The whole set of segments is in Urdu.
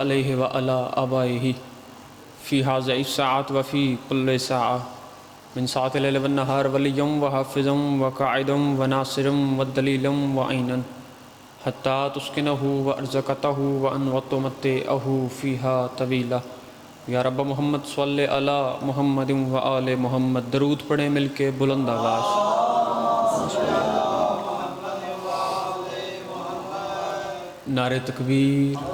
علیہ وعلی آبائہ فی ھذہ الساعۃ وفی کل ساعۃ من ساعۃ اللیل والنہار ولیًا وحافظا وقاعدا وناصرا ودلیلا وعینا حتی تسکنہ وارزقتہ وان تمتعہ فیہا طویلا۔ یا رب محمد صلی علی محمد وآل محمد۔ درود پڑھیں مل کے بلند آواز۔ نعرہ تکبیر۔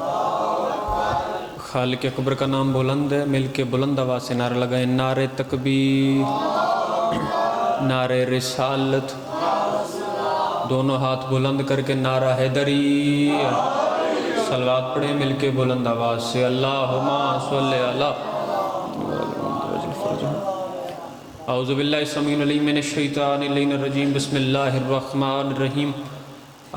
خالق اکبر کا نام بلند ہے، مل کے بلند آواز سے نعرہ لگائیں۔ نعرہ تکبیر، نعرہ رسالت، دونوں ہاتھ بلند کر کے نعرہ حیدری۔ صلوات پڑھیں مل کے بلند آواز سے۔ اللہم صلی علی۔ اعوذ باللہ السمیع العلیم من الشیطان اللعین الرجیم۔ بسم اللہ الرحمن الرحیم۔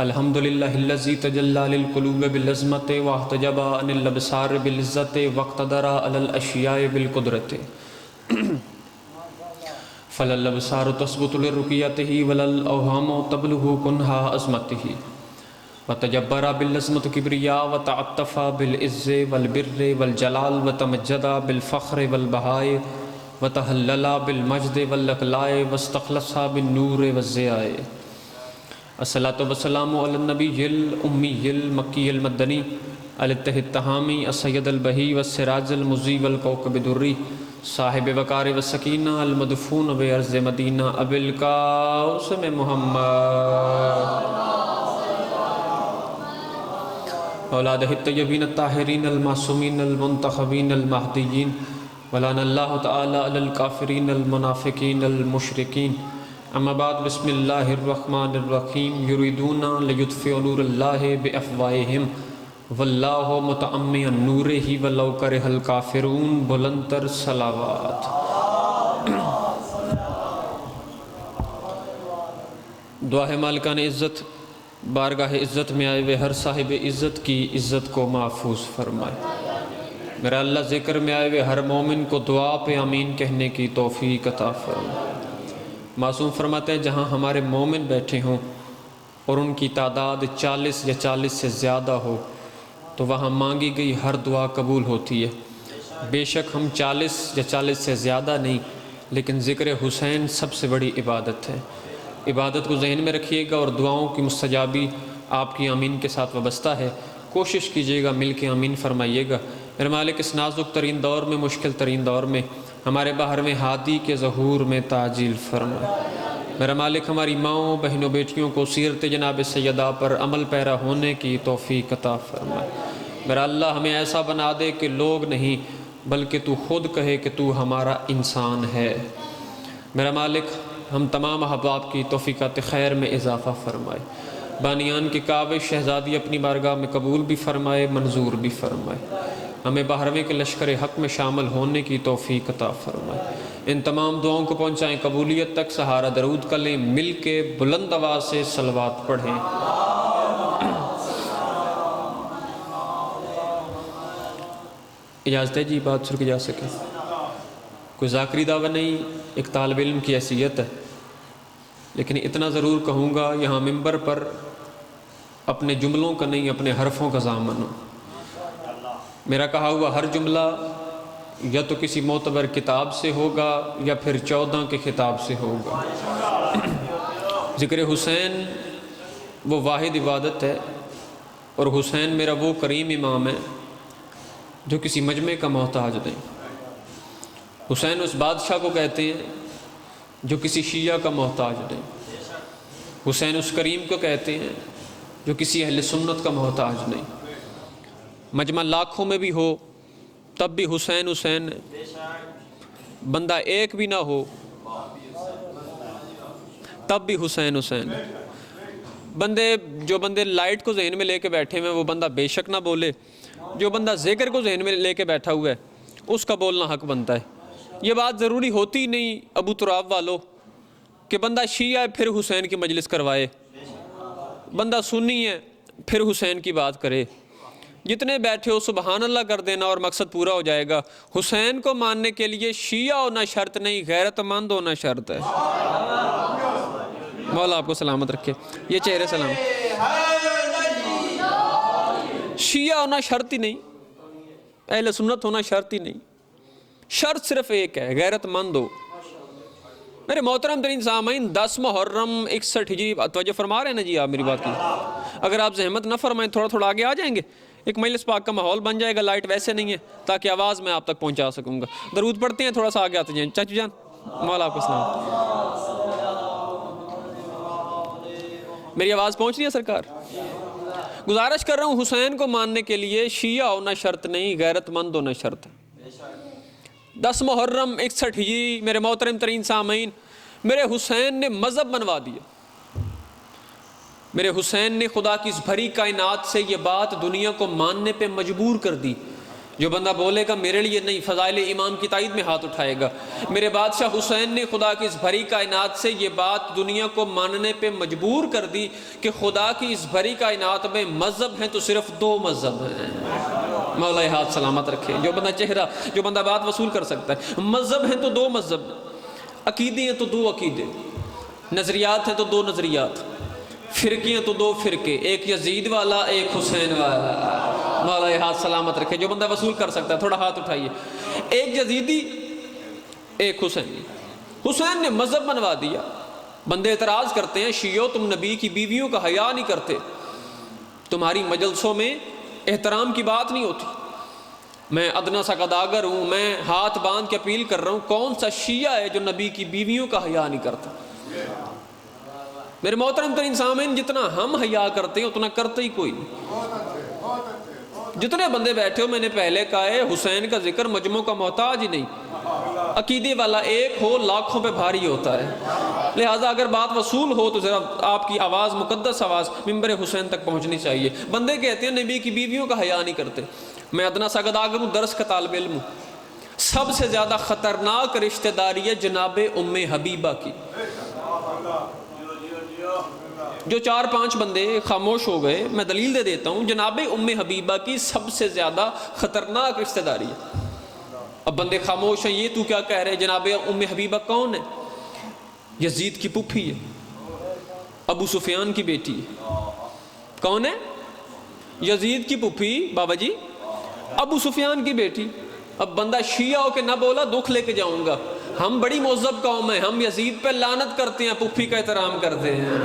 الحمدللہ الذی تجلی للقلوب بالعظمت واحتجب عن الابصار بالعزت واقتدر علی الاشیاء بالقدرت فلا الابصار تثبت لرقیتہ ولا الاوہام تبلغ کنہا عظمتہ وتجبر بالعظمت کبریا وتعطف بالعز والبر والجلال وتمجد بالفخر والبہاء وتہلل بالمجد والاقلاع واستخلص بالنور والضیاء۔ الصلاۃ والسلام علی النبی الامی المکی المدنی الطاہر الطہامی السید البہی والسراج المضیء والکوکب الدری صاحب وقار والسکینہ المدفون بارض مدینہ ابی القاسم محمد اولادہ الطیبین الطاہرین المعصومین المنتخبین المہدیین ولعن اللہ تعالی علی الکافرین المنافقین المشرکین۔ اما بعد، بسم اللہ الرحمن الرحیم۔ یریدون لیطفئوا نور اللہ بافواہہم واللہ متم نورہ ولو کرہ الکافرون۔ بلند تر صلوات۔ دعا ہے مالکان عزت بارگاہ عزت میں آئے ہوئے ہر صاحب عزت کی عزت کو محفوظ فرمائے۔ میرا اللہ ذکر میں آئے ہوئے ہر مومن کو دعا پہ آمین کہنے کی توفیق عطا فرمائے۔ معصوم فرماتے ہیں جہاں ہمارے مومن بیٹھے ہوں اور ان کی تعداد 40 یا 40 سے زیادہ ہو تو وہاں مانگی گئی ہر دعا قبول ہوتی ہے۔ بے شک ہم 40 یا 40 سے زیادہ نہیں، لیکن ذکر حسین سب سے بڑی عبادت ہے۔ عبادت کو ذہن میں رکھیے گا اور دعاؤں کی مستجابی آپ کی آمین کے ساتھ وابستہ ہے۔ کوشش کیجیے گا مل کے آمین فرمائیے گا۔ میرے مالک اس نازک ترین دور میں، مشکل ترین دور میں ہمارے باہر میں ہادی کے ظہور میں تعجیل فرمائے۔ میرا مالک ہماری ماؤں بہنوں بیٹیوں کو سیرت جناب سیدہ پر عمل پیرا ہونے کی توفیق عطا فرمائے۔ میرا اللہ ہمیں ایسا بنا دے کہ لوگ نہیں بلکہ تو خود کہے کہ تو ہمارا انسان ہے۔ میرا مالک ہم تمام احباب کی توفیقات خیر میں اضافہ فرمائے۔ بانیان کی کاوش شہزادی اپنی بارگاہ میں قبول بھی فرمائے، منظور بھی فرمائے۔ ہمیں باہرویں کے لشکر حق میں شامل ہونے کی توفیق عطا فرمائے۔ ان تمام دعاؤں کو پہنچائیں قبولیت تک۔ سہارا درود کا لیں، مل کے بلند آواز سے صلوات پڑھیں۔ اجازت ہے جی بات شروع کی جا سکے؟ کوئی ذاکری دعویٰ نہیں، ایک طالب علم کی حیثیت ہے، لیکن اتنا ضرور کہوں گا یہاں ممبر پر اپنے جملوں کا نہیں، اپنے حرفوں کا ضامن ہو۔ میرا کہا ہوا ہر جملہ یا تو کسی معتبر کتاب سے ہوگا یا پھر 14 کے خطاب سے ہوگا۔ ذکر حسین وہ واحد عبادت ہے، اور حسین میرا وہ کریم امام ہے جو کسی مجمع کا محتاج نہیں۔ حسین اس بادشاہ کو کہتے ہیں جو کسی شیعہ کا محتاج نہیں۔ حسین اس کریم کو کہتے ہیں جو کسی اہل سنت کا محتاج نہیں۔ مجمع لاکھوں میں بھی ہو تب بھی حسین حسین ہے، بندہ ایک بھی نہ ہو تب بھی حسین حسین ہے۔ جو بندے لائٹ کو ذہن میں لے کے بیٹھے ہوئے وہ بندہ بے شک نہ بولے، جو بندہ ذکر کو ذہن میں لے کے بیٹھا ہوا ہے اس کا بولنا حق بنتا ہے۔ یہ بات ضروری ہوتی نہیں ابو تراب والو کہ بندہ شیعہ ہے پھر حسین کی مجلس کروائے، بندہ سنی ہے پھر حسین کی بات کرے۔ جتنے بیٹھے ہو سبحان اللہ کر دینا اور مقصد پورا ہو جائے گا۔ حسین کو ماننے کے لیے شیعہ ہونا شرط نہیں، غیرت مند ہونا شرط ہے۔ مولا آپ کو سلامت رکھے۔ یہ چہرے سلام۔ شیعہ ہونا شرط ہی نہیں، اہل سنت ہونا شرط ہی نہیں، شرط صرف ایک ہے، غیرت مند ہو۔ میرے محترم ترین سامعین، 10 محرم 61 ہجری، توجہ فرما رہے ہیں نا جی آپ میری بات کی؟ اگر آپ زحمت نہ فرمائیں تھوڑا تھوڑا آگے آ جائیں گے، ایک مجلس پاک کا ماحول بن جائے گا، لائٹ ویسے نہیں ہے تاکہ آواز میں آپ تک پہنچا سکوں گا۔ درود پڑھتے ہیں، تھوڑا سا آگے آتے جائیں۔ چاچو جان مولا آپ کو سلام، میری آواز پہنچ رہی ہے سرکار؟ گزارش کر رہا ہوں، حسین کو ماننے کے لیے شیعہ ہونا شرط نہیں، غیرت مند ہونا شرط ہے۔ 10 محرم 61 ہجری، میرے محترم ترین سامعین، میرے حسین نے مذہب بنوا دیا۔ میرے حسین نے خدا کی اس بھری کائنات سے یہ بات دنیا کو ماننے پہ مجبور کر دی۔ جو بندہ بولے گا میرے لیے نہیں، فضائل امام کی تائید میں ہاتھ اٹھائے گا۔ میرے بادشاہ حسین نے خدا کی اس بھری کائنات سے یہ بات دنیا کو ماننے پہ مجبور کر دی کہ خدا کی اس بھری کائنات میں مذہب ہیں تو صرف 2 مذہب ہیں۔ مولا ہاتھ سلامت رکھے، جو بندہ بات وصول کر سکتا ہے۔ مذہب ہیں تو 2 مذہب، عقیدے ہیں تو 2 عقیدے، نظریات ہیں تو 2 نظریات، فرقے ہیں تو 2 فرقے، ایک یزید والا ایک حسین والا۔ مولا ہاتھ سلامت رکھے، جو بندہ وصول کر سکتا ہے تھوڑا ہاتھ اٹھائیے۔ ایک یزیدی ایک حسینی۔ حسین نے مذہب بنوا دیا۔ بندے اعتراض کرتے ہیں، شیعو تم نبی کی بیویوں کا حیا نہیں کرتے، تمہاری مجلسوں میں احترام کی بات نہیں ہوتی۔ میں ادنا سا قداگر ہوں، میں ہاتھ باندھ کے اپیل کر رہا ہوں، کون سا شیعہ ہے جو نبی کی بیویوں کا حیا نہیں کرتا؟ میرے محترم ترین سامعین، جتنا ہم حیا کرتے ہیں اتنا کرتے ہی کوئی نہیں۔ جتنے بندے بیٹھے ہو، میں نے پہلے کہا ہے، حسین کا ذکر مجموع کا محتاج ہی نہیں، عقیدے والا ایک ہو لاکھوں پہ بھاری ہوتا ہے۔ لہٰذا اگر بات وصول ہو تو ذرا آپ کی آواز، مقدس آواز ممبر حسین تک پہنچنی چاہیے۔ بندے کہتے ہیں نبی کی بیویوں کا حیا نہیں کرتے۔ میں ادنا سا قداگر ہوں، درس کا طالب علم ہوں۔ سب سے زیادہ خطرناک رشتہ داری ہے جناب ام حبیبہ کی۔ جو 4-5 بندے خاموش ہو گئے، میں دلیل دے دیتا ہوں، جناب ام حبیبہ کی سب سے زیادہ خطرناک رشتہ داری ہے۔ اب بندے خاموش ہیں، یہ تو کیا کہہ رہے؟ جناب ام حبیبہ کون ہے؟ یزید کی پھوپھی ہے، ابو سفیان کی بیٹی ہے۔ کون ہے؟ یزید کی پھوپھی، بابا جی ابو سفیان کی بیٹی۔ اب بندہ شیعہ ہو کے نہ بولا، دکھ لے کے جاؤں گا۔ ہم بڑی مہذب قوم ہیں، ہم یزید پہ لعنت کرتے ہیں، پھوپھی کا احترام کرتے ہیں۔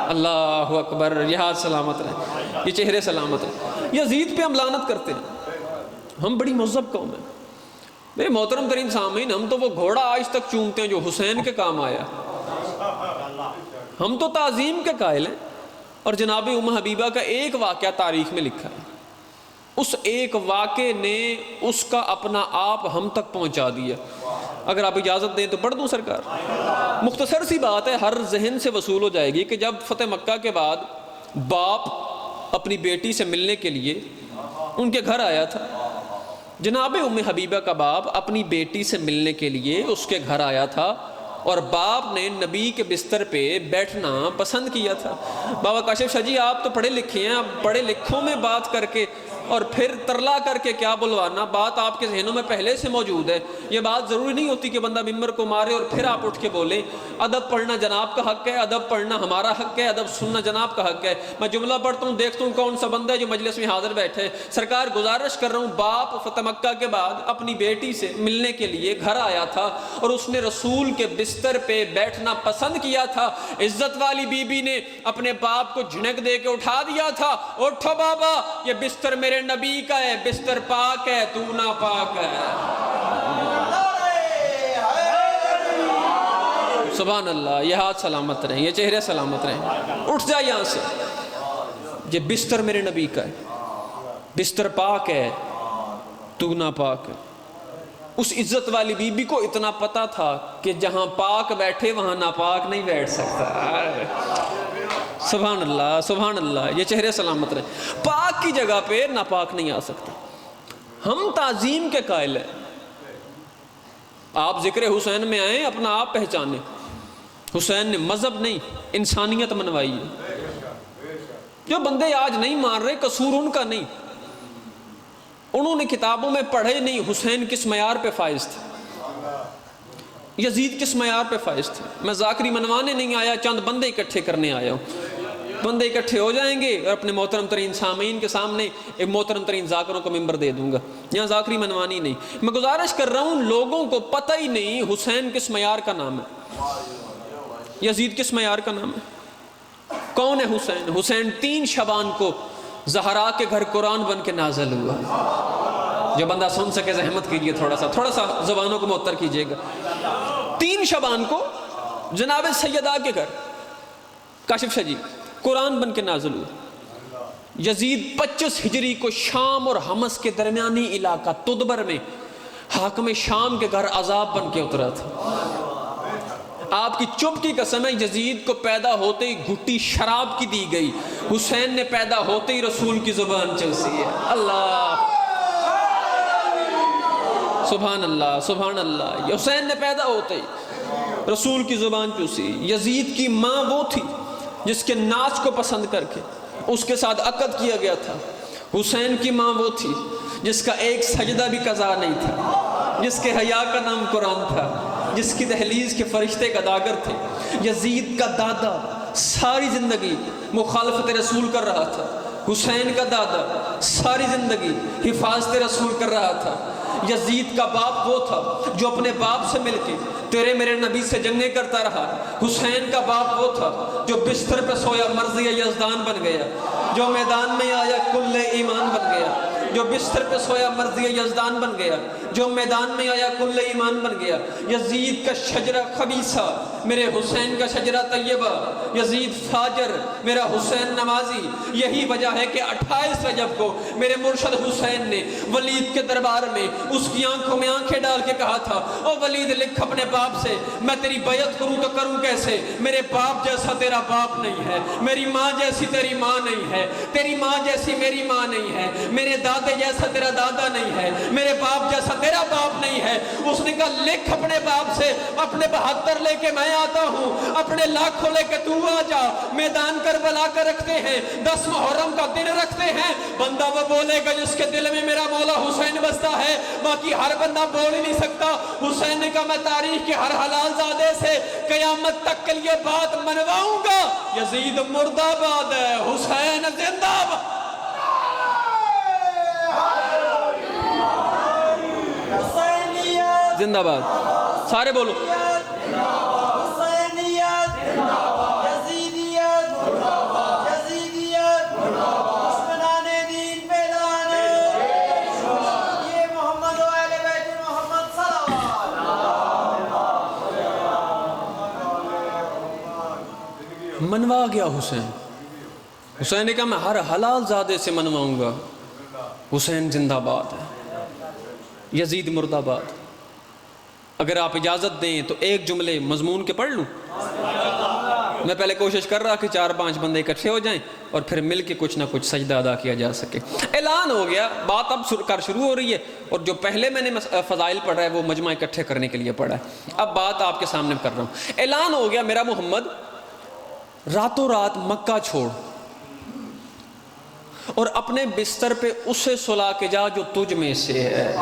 اللہ اکبر، یہ ہاتھ سلامت رہے، یہ چہرے سلامت رہے۔ یزید پہ ہم لعنت کرتے ہیں، ہم بڑی مہذب قوم ہیں۔ میرے محترم ترین سامعین، ہم تو وہ گھوڑا آج تک چومتے ہیں جو حسین کے کام آیا۔ ہم تو تعظیم کے قائل ہیں، اور جناب ام حبیبہ کا ایک واقعہ تاریخ میں لکھا ہے۔ اس ایک واقعے نے اس کا اپنا آپ ہم تک پہنچا دیا۔ اگر آپ اجازت دیں تو پڑھ دوں سرکار؟ مختصر سی بات ہے، ہر ذہن سے وصول ہو جائے گی کہ جب فتح مکہ کے بعد باپ اپنی بیٹی سے ملنے کے لیے ان کے گھر آیا تھا، جناب ام حبیبہ کا باپ اپنی بیٹی سے ملنے کے لیے اس کے گھر آیا تھا، اور باپ نے نبی کے بستر پہ بیٹھنا پسند کیا تھا۔ بابا کاشف شاہ جی، آپ تو پڑھے لکھے ہیں، آپ پڑھے لکھوں میں بات کر کے اور پھر ترلا کر کے کیا بلوانا، بات آپ کے ذہنوں میں پہلے سے موجود ہے۔ یہ بات ضروری نہیں ہوتی کہ بندہ ممبر کو مارے اور پھر آپ اٹھ کے بولیں۔ ادب پڑھنا جناب کا حق ہے، ادب پڑھنا ہمارا حق ہے، ادب سننا جناب کا حق ہے۔ میں جملہ پڑھتا ہوں، دیکھتا ہوں کون سا بندہ ہے جو مجلس میں حاضر بیٹھے۔ سرکار گزارش کر رہا ہوں، باپ فتح مکہ کے بعد اپنی بیٹی سے ملنے کے لیے گھر آیا تھا اور اس نے رسول کے بستر پہ بیٹھنا پسند کیا تھا۔ عزت والی بی بی نے اپنے باپ کو جھنک دے کے اٹھا دیا تھا، اٹھو بابا، یہ بستر میرے نبی کا ہے، بستر پاک ہے، تو ناپاک ہے۔ سبحان اللہ، یہ ہاتھ سلامت رہیں، یہ چہرے سلامت رہیں۔ اٹھ جا یہاں سے، یہ بستر میرے نبی کا ہے، بستر پاک ہے، تو ناپاک ہے۔ اس عزت والی بی بی کو اتنا پتا تھا کہ جہاں پاک بیٹھے وہاں ناپاک نہیں بیٹھ سکتا۔ سبحان اللہ، سبحان اللہ، یہ چہرے سلامت رہے۔ پاک کی جگہ پہ ناپاک نہیں آ سکتا۔ ہم تعظیم کے قائل ہیں۔ آپ ذکر حسین میں آئیں، اپنا آپ پہچانے۔ حسین نے مذہب نہیں، انسانیت منوائی ہے۔ جو بندے آج نہیں مان رہے، قصور ان کا نہیں، انہوں نے کتابوں میں پڑھے نہیں حسین کس معیار پہ فائز تھے، یزید کس معیار پہ فائز تھے۔ میں ذاکری منوانے نہیں آیا، چند بندے اکٹھے کرنے آیا ہوں۔ بندے اکٹھے ہو جائیں گے اور اپنے محترم ترین سامعین کے سامنے ایک محترم ترین ذاکروں کو ممبر دے دوں گا. یہاں ذاکری منوانی نہیں. میں گزارش کر رہا ہوں، لوگوں کو پتہ ہی نہیں حسین کس معیار کا نام ہے، یزید کس معیار کا نام ہے. کون ہے حسین؟ حسین 3 شعبان کو زہرا کے گھر قرآن بن کے نازل ہوا. جو بندہ سن سکے زحمت کیجئے، تھوڑا سا زبانوں کو معطر کیجئے گا. 3 شعبان کو جناب سیدہ کے گھر کاشف شاہ جی قرآن بن کے نازل ہوا. یزید 25 ہجری کو شام اور حمص کے درمیانی علاقہ تدبر میں حاکم شام کے گھر عذاب بن کے اترا تھا. آپ کی چپ کی قسم ہے، یزید کو پیدا ہوتے ہی گھٹی شراب کی دی گئی، حسین نے پیدا ہوتے ہی رسول کی زبان چلسی ہے. اللہ سبحان اللہ سبحان اللہ. حسین نے پیدا ہوتے ہی رسول کی زبان چلسی. یزید کی ماں وہ تھی جس کے ناچ کو پسند کر کے اس کے ساتھ عقد کیا گیا تھا. حسین کی ماں وہ تھی جس کا ایک سجدہ بھی قضا نہیں تھا، جس کے حیا کا نام قرآن تھا، جس کی دہلیز کے فرشتے گداگر تھے. یزید کا دادا ساری زندگی مخالفت رسول کر رہا تھا. حسین کا دادا ساری زندگی حفاظت رسول کر رہا تھا. یزید کا باپ وہ تھا جو اپنے باپ سے مل کے تیرے میرے نبی سے جنگیں کرتا رہا. حسین کا باپ وہ تھا جو بستر پہ سویا مرضی یزدان بن گیا، جو میدان میں آیا کل ایمان بن گیا، جو بستر پہ سویا مرضی یزدان بن گیا، جو میدان میں آیا کل ایمان بن گیا. یزید کا شجرہ خبیثہ، میرے حسین کا شجرہ طیبہ. یزید فاجر، میرا حسین نمازی. یہی وجہ ہے کہ 28 رجب کو میرے مرشد حسین نے ولید کے دربار میں اس کی آنکھوں میں آنکھیں ڈال کے کہا تھا، او ولید لکھ اپنے باپ سے، میں تیری بیعت کروں تو کروں کیسے؟ میرے باپ جیسا تیرا باپ نہیں ہے، میری ماں جیسی تیری ماں نہیں ہے، تیری ماں جیسی میری ماں نہیں ہے، میرے دادے جیسا تیرا دادا نہیں ہے، میرے باپ جیسا تیرا باپ نہیں ہے. اس نے کہا لکھ اپنے باپ سے، اپنے 72 لے کے میں آتا ہوں، اپنے لاکھوں لے کے تو آ جا. میدان کربلا کا رکھتے ہیں، 10 محرم کا دن رکھتے ہیں. بندہ وہ بولے گا جس کے دل میں میرا مولا حسین بستا ہے، باقی ہر بندہ بول ہی نہیں سکتا. حسین نے کہا میں تاریخ کے ہر حلال زادے سے قیامت تک کے لیے بات منواؤں گا، یزید مردہ باد ہے، حسین زندہ باد. زندہ باد. سارے بولو. منوا گیا حسین. حسین نے کہا میں ہر حلال زادے سے منواؤں گا، حسین زندہ باد ہے، یزید مردہ باد. اگر آپ اجازت دیں تو ایک جملے مضمون کے پڑھ لوں. میں پہلے کوشش کر رہا کہ 4-5 بندے اکٹھے ہو جائیں اور پھر مل کے کچھ نہ کچھ سجدہ ادا کیا جا سکے. اعلان ہو گیا، بات اب شروع ہو رہی ہے، اور جو پہلے میں نے فضائل پڑھا ہے وہ مجمع اکٹھے کرنے کے لیے پڑھا ہے. اب بات آپ کے سامنے کر رہا ہوں. اعلان ہو گیا میرا محمد راتوں رات مکہ چھوڑ اور اپنے بستر پہ اسے سلا کے جا جو تجھ میں سے ہے.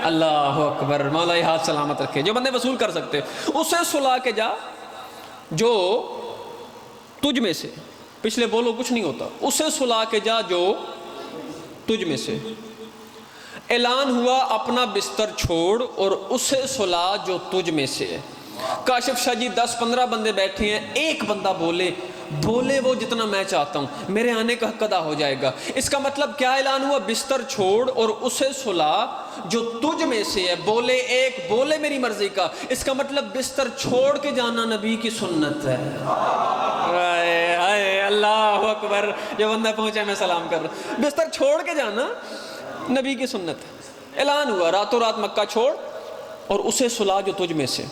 اللہ اکبر. مولا یہ ہاتھ سلامت رکھے جو بندے وصول کر سکتے. اسے سلا کے جا جو تجھ میں سے، پچھلے بولو کچھ نہیں ہوتا، اسے سلا کے جا جو تجھ میں سے. اعلان ہوا اپنا بستر چھوڑ اور اسے سلا جو تجھ میں سے ہے. کاشف شاہ جی 10-15 بندے بیٹھے ہیں، ایک بندہ بولے وہ جتنا میں چاہتا ہوں، میرے آنے کا حق ادا ہو جائے گا. اس کا مطلب کیا اعلان ہوا؟ بستر چھوڑ اور اسے سلا جو تجھ میں سے ہے. بولے ایک، بولے میری مرضی کا. اس کا مطلب بستر چھوڑ کے جانا نبی کی سنت ہے. اللہ اکبر. جو بندہ پہنچا میں سلام کر رہا ہوں. بستر چھوڑ کے جانا نبی کی سنت ہے. اعلان ہوا راتوں رات مکہ چھوڑ اور اسے سلا جو تجھ میں سے.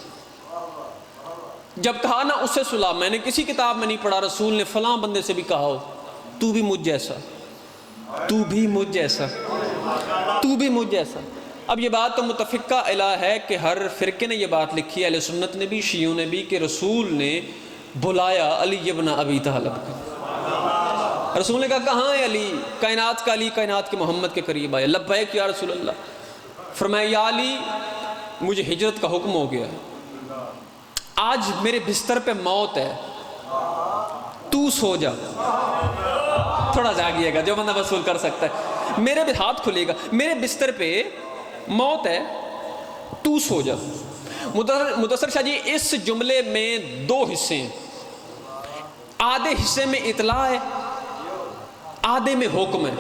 جب کہا نا اسے سلا، میں نے کسی کتاب میں نہیں پڑھا رسول نے فلاں بندے سے بھی کہا ہو تو بھی مجھ جیسا، تو بھی مجھ جیسا، تو بھی مجھ جیسا. اب یہ بات تو متفقہ الہ ہے کہ ہر فرقے نے یہ بات لکھی ہے، اہل سنت نے بھی، شیعوں نے بھی، کہ رسول نے بلایا علی ابن ابی طالب کو. رسول نے کہا کہاں ہے علی؟ کائنات کا علی، کائنات کے محمد کے قریب آیا. لبیک یا رسول اللہ. فرمایا یا علی مجھے ہجرت کا حکم ہو گیا ہے، آج میرے بستر پہ موت ہے، تو سو جا. تھوڑا جاگیے گا جو بندہ وصول کر سکتا ہے. میرے بھی ہاتھ کھلے گا, میرے بستر پہ موت ہے, تو سو جا. مدثر شاہ جی, اس جملے میں دو حصے ہیں. آدھے حصے میں اطلاع ہے, آدھے میں حکم ہے.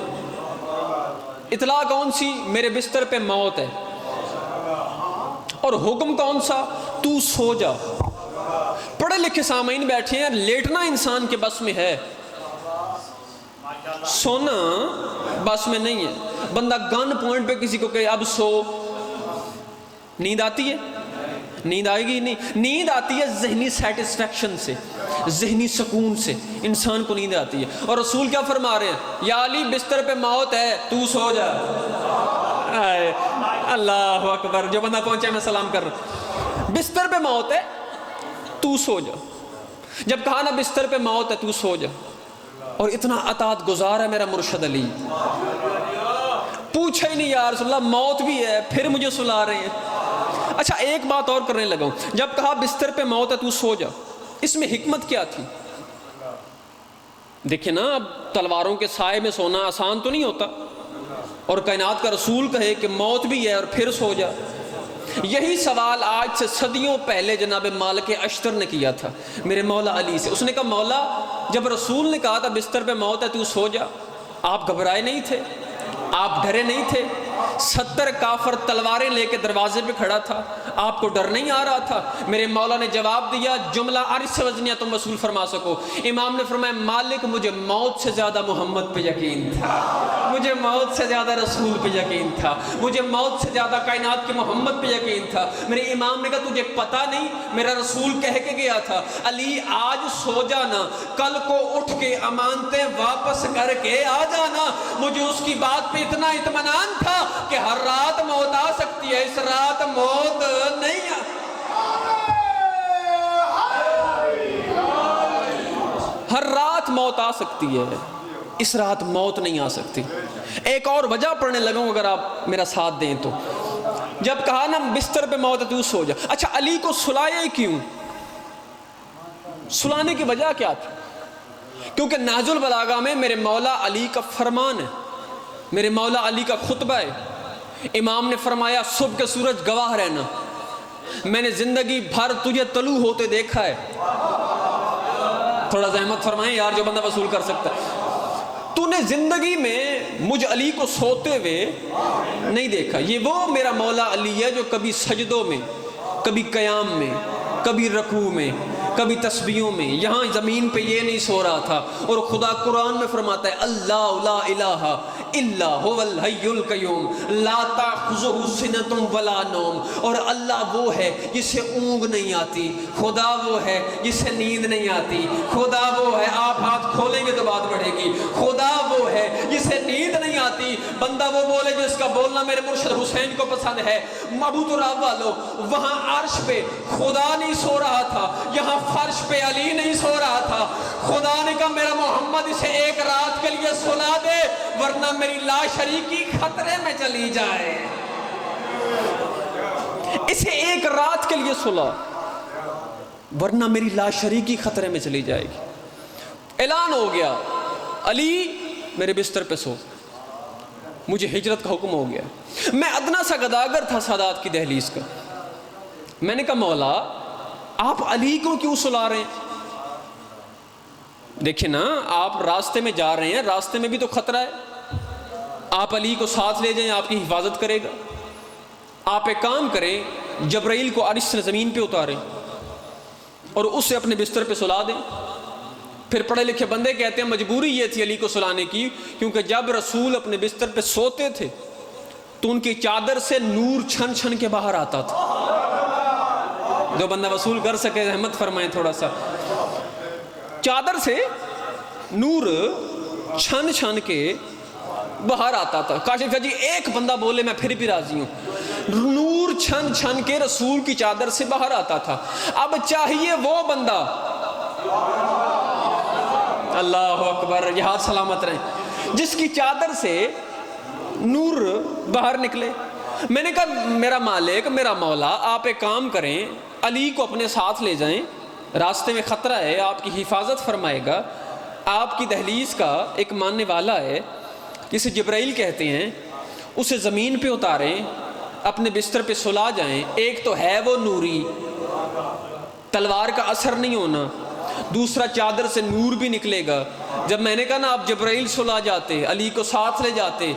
اطلاع کون سی؟ میرے بستر پہ موت ہے. اور حکم کون سا؟ تو سو جا. پڑھے لکھے سامعین بیٹھے ہیں, لیٹنا انسان کے بس میں ہے, سونا بس میں نہیں ہے. بندہ گن پوائنٹ پہ کسی کو کہے اب سو, نیند آتی ہے؟ نیند آئے گی نہیں. نیند آتی ہے ذہنی سیٹسفیکشن سے, ذہنی سکون سے انسان کو نیند آتی ہے. اور رسول کیا فرما رہے ہیں؟ یا علی بستر پہ موت ہے, تو سو جا. اللہ اکبر, جو بندہ پہنچے میں سلام کر رہا ہوں. بستر پہ موت ہے, تو سو جا. جب کہا نا بستر پہ موت ہے تو سو جا, اور اتنا اطاعت گزار ہے میرا مرشد علی, پوچھا ہی نہیں یا رسول اللہ موت بھی ہے پھر مجھے سلا رہے ہیں. اچھا ایک بات اور کرنے لگا ہوں, جب کہا بستر پہ موت ہے تو سو جا, اس میں حکمت کیا تھی؟ دیکھیں نا, اب تلواروں کے سائے میں سونا آسان تو نہیں ہوتا, اور کائنات کا رسول کہے کہ موت بھی ہے اور پھر سو جا. یہی سوال آج سے صدیوں پہلے جناب مالک اشتر نے کیا تھا میرے مولا علی سے. اس نے کہا مولا, جب رسول نے کہا تھا بستر پہ موت ہے تو سو جا, آپ گھبرائے نہیں تھے؟ آپ ڈرے نہیں تھے؟ 70 کافر تلواریں لے کے دروازے پہ کھڑا تھا, آپ کو ڈر نہیں آ رہا تھا؟ میرے مولا نے جواب دیا, جملہ عرش سے وزنیہ تم وصول فرما سکو. امام نے فرمایا مالک مجھے موت سے زیادہ محمد پہ یقین تھا, مجھے موت سے زیادہ رسول پہ یقین تھا, مجھے موت سے زیادہ کائنات کے محمد پہ یقین تھا. میرے امام نے کہا تجھے پتہ نہیں میرا رسول کہہ کے گیا تھا علی آج سو جانا, کل کو اٹھ کے امانتیں واپس کر کے آ جانا. مجھے اس کی بات پہ اتنا اطمینان تھا کہ ہر رات موت آ سکتی ہے, اس رات موت نہیں ہر رات موت آ سکتی ہے, اس رات موت نہیں آ سکتی. ایک اور وجہ پڑھنے لگا ہوں اگر آپ میرا ساتھ دیں تو. جب کہا نا بستر پہ موت ہے تو سو جا, اچھا علی کو سلایا ہی کیوں؟ سلانے کی وجہ کیا تھی؟ کیونکہ نہج البلاغہ میں میرے مولا علی کا فرمان ہے, میرے مولا علی کا خطبہ ہے. امام نے فرمایا صبح کے سورج گواہ رہنا, میں نے زندگی بھر تجھے طلوع ہوتے دیکھا ہے. تھوڑا زحمت فرمائیں یار جو بندہ وصول کر سکتا ہے. تو نے زندگی میں مجھ علی کو سوتے ہوئے نہیں دیکھا. یہ وہ میرا مولا علی ہے جو کبھی سجدوں میں, کبھی قیام میں, کبھی رکوع میں, کبھی تسبیحوں میں, یہاں زمین پہ یہ نہیں سو رہا تھا. اور خدا قرآن میں فرماتا ہے اللہ لا الہ الا هو الحی القیوم لا تاخذہ سنۃ ولا نوم. اور اللہ وہ ہے جسے اونگ نہیں آتی, خدا وہ ہے جسے نیند نہیں آتی, خدا وہ ہے, آپ ہاتھ کھولیں گے تو بات بڑھے گی, خدا وہ ہے جسے نیند نہیں آتی. بندہ وہ بولے جس کا بولنا میرے مرشد حسین کو پسند ہے. ابو تراب والو, وہاں عرش پہ خدا نہیں سو رہا تھا, یہاں فرش پہ علی نہیں سو رہا تھا. خدا نے کہا میرا محمد اسے ایک رات کے لیے سلا دے ورنہ میری لاش شریکی خطرے میں چلی جائے. اسے ایک رات کے لیے سلا ورنہ میری لاش شریکی خطرے میں چلی جائے گی. اعلان ہو گیا علی میرے بستر پہ سو, مجھے ہجرت کا حکم ہو گیا. میں ادنا سا گداگر تھا سادات کی دہلیز کا. میں نے کہا مولا آپ علی کو کیوں سلا رہے ہیں؟ دیکھیں نا, آپ راستے میں جا رہے ہیں, راستے میں بھی تو خطرہ ہے. آپ علی کو ساتھ لے جائیں, آپ کی حفاظت کرے گا. آپ ایک کام کریں, جبرائیل کو عرش سے زمین پہ اتاریں اور اسے اپنے بستر پہ سلا دیں. پھر پڑھے لکھے بندے کہتے ہیں مجبوری یہ تھی علی کو سلانے کی کیونکہ جب رسول اپنے بستر پہ سوتے تھے تو ان کی چادر سے نور چھن چھن کے باہر آتا تھا. جو بندہ وصول کر سکے رحمت فرمائیں تھوڑا سا. چادر سے نور چھن چھن کے باہر آتا تھا. کاشف جی ایک بندہ بولے میں پھر بھی راضی ہوں. نور چھن چھن کے رسول کی چادر سے باہر آتا تھا. اب چاہیے وہ بندہ, اللہ اکبر, یہ ہاتھ سلامت رہیں, جس کی چادر سے نور باہر نکلے. میں نے کہا میرا مالک, میرا مولا, آپ ایک کام کریں, علی کو اپنے ساتھ لے جائیں, راستے میں خطرہ ہے, آپ کی حفاظت فرمائے گا. آپ کی دہلیز کا ایک ماننے والا ہے جسے جبرائیل کہتے ہیں، اسے زمین پہ اتاریں، اپنے بستر پہ سلا جائیں. ایک تو ہے وہ نوری، تلوار کا اثر نہیں ہونا، دوسرا چادر سے نور بھی نکلے گا. جب میں نے کہا نا آپ جبرائیل سلا جاتے، علی کو ساتھ لے جاتے،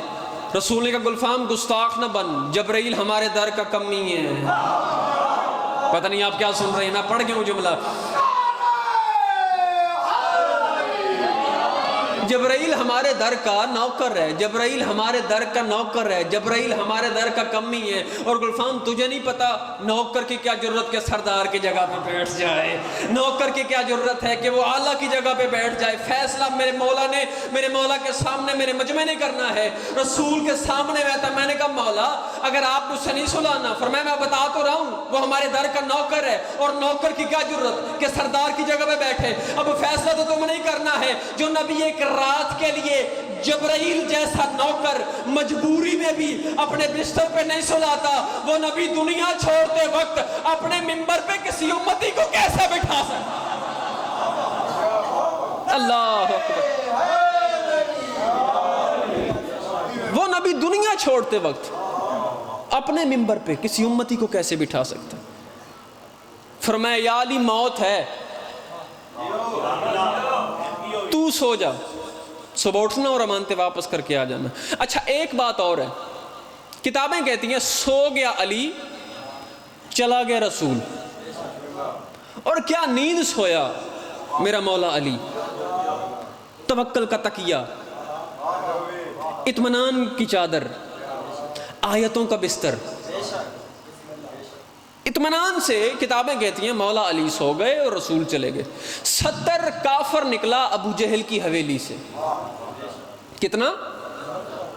رسول نے کہا گلفام گستاخ نہ بن، جبرائیل ہمارے در کا کمی ہے. پتہ نہیں آپ کیا سن رہے ہیں، میں پڑھ گیا ہوں جملہ. جبرائیل ہمارے در کا نوکر ہے، جبرائیل ہمارے در کا نوکر ہے، جبرائیل ہمارے در کا کمی ہے. اور گلفام تجھے نہیں پتا نوکر کی کیا ضرورت کہ سردار کی جگہ پہ بیٹھ جائے، نوکر کی کیا ضرورت ہے کہ وہ اعلیٰ کی جگہ پہ بیٹھ جائے. فیصلہ میرے مولا نے میرے مولا کے سامنے میرے مجمع نے کرنا ہے، رسول کے سامنے میں تھا. میں نے کہا مولا اگر آپ مجھ سے نہیں سلانا، فرمایا میں بتا تو رہا ہوں وہ ہمارے در کا نوکر ہے، اور نوکر کی کیا ضرورت کہ سردار کی جگہ پہ بیٹھے. اب فیصلہ تو تم نہیں کرنا ہے. جو نبی ایک رات کے لیے جبرائیل جیسا نوکر مجبوری میں بھی اپنے بستر پہ نہیں سلاتا، وہ نبی دنیا چھوڑتے وقت اپنے منبر پہ کسی امتی کو کیسے بٹھا سکتا؟ اللہ اکبر. وہ نبی دنیا چھوڑتے وقت اپنے منبر پہ کسی امتی کو کیسے بٹھا سکتا؟ فرمایا یا علی موت ہے، تو سو جا، صبح اٹھنا اور امانتیں واپس کر کے آ جانا. اچھا ایک بات اور ہے، کتابیں کہتی ہیں سو گیا علی چلا گیا رسول. اور کیا نیند سویا میرا مولا علی، توکل کا تکیہ، اطمینان کی چادر، آیتوں کا بستر، اطمینان سے. کتابیں کہتی ہیں مولا علی سو گئے اور رسول چلے گئے. 70 کافر نکلا ابو جہل کی حویلی سے. کتنا؟